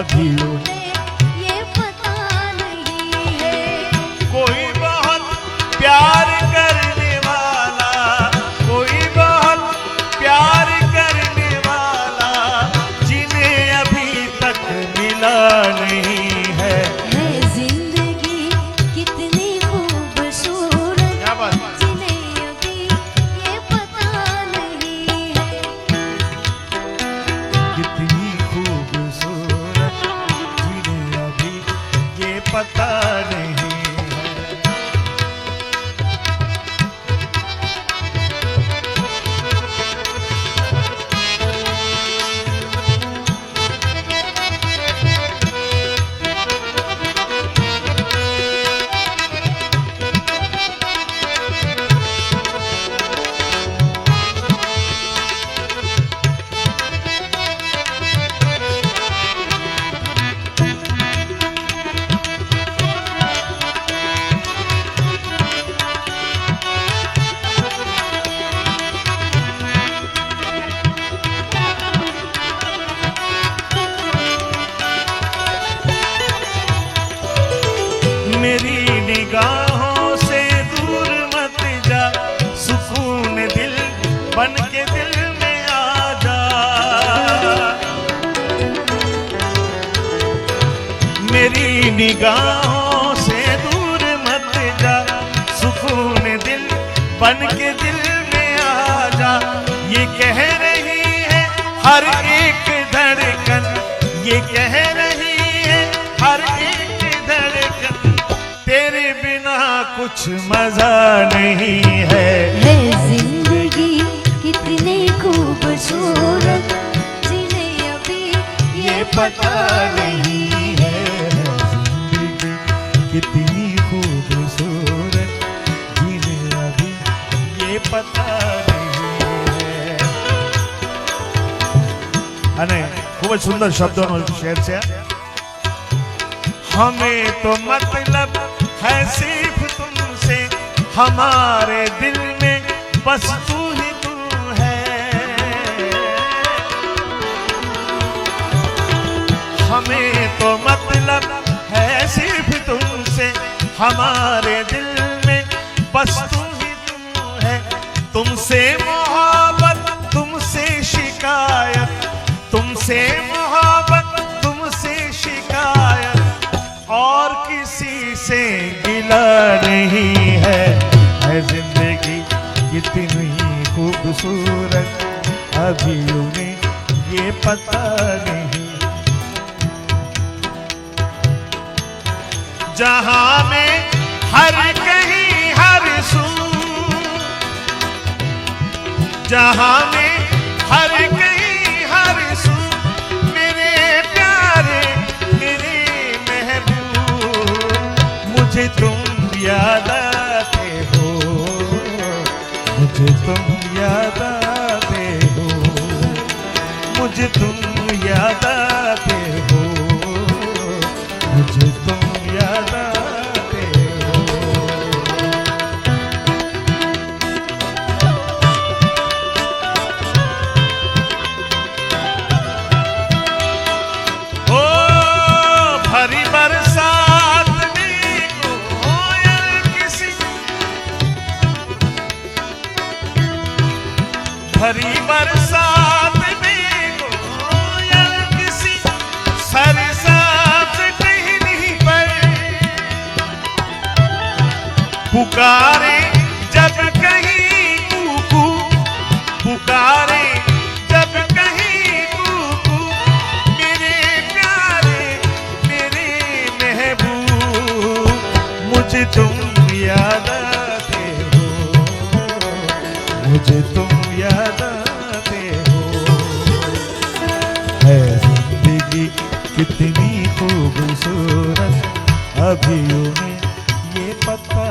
अभी उन्हें ये पता नहीं है। कोई बहुत प्यार करने वाला, कोई बहुत प्यार करने वाला, जिन्हें अभी तक मिला नहीं है। जिंदगी कितनी खूबसूरत, क्या बात? जिन्हें अभी ये पता नहीं है। कितनी खूबसूरत, जिन्हें अभी ये पता नहीं है। मेरी निगाहों से दूर मत जा, सुकून दिल बन के दिल में आ जा। मेरी निगाहों से दूर मत जा, सुकून दिल बन के दिल में आ जा। ये कह रही है हर एक धड़कन, ये कह रही है हर एक धड़कन, तेरे बिना कुछ मजा नहीं है। जिंदगी कितनी खूबसूरत, जिन्हें अभी ये पता नहीं है। जिंदगी कितनी खूबसूरत, जिन्हें अभी ये पता नहीं है। અને ખૂબ જ સુંદર શબ્દોનો શેર છે। हमें तो मतलब है सिर्फ तुमसे, हमारे दिल में बस तू ही तू है। हमें तो मतलब है सिर्फ तुमसे, हमारे दिल में बस तू ही तू है। तुमसे मोहब्बत, तुमसे शिकायत, तुमसे मोहब्बत, तुमसे शिकायत, और किसी से गिला नहीं है। जिंदगी कितनी खूबसूरत, अभी उन्हें ये पता नहीं। जहां में हर कहीं हर सू, जहां में हर कहीं हर सू, मेरे प्यारे मेरे महबूब, मुझे तुम याद आते हो, मुझे तुम याद आते हो, मुझे तुम याद आते हो, मुझे तुम याद आते हो। ओ भरी बरसात में कोयल किसी, भरी बरसात में कोयल किसी सरसाज टहनी पर पुकारे जब कहीं कूकू, पुकारे जब कहीं कूकू, मेरे प्यारे मेरे महबूब, मुझे तुम याद आते हो, मुझे तुम याद आते हो। है जिंदगी कितनी खूबसूरत, अभी उन्हें ये पता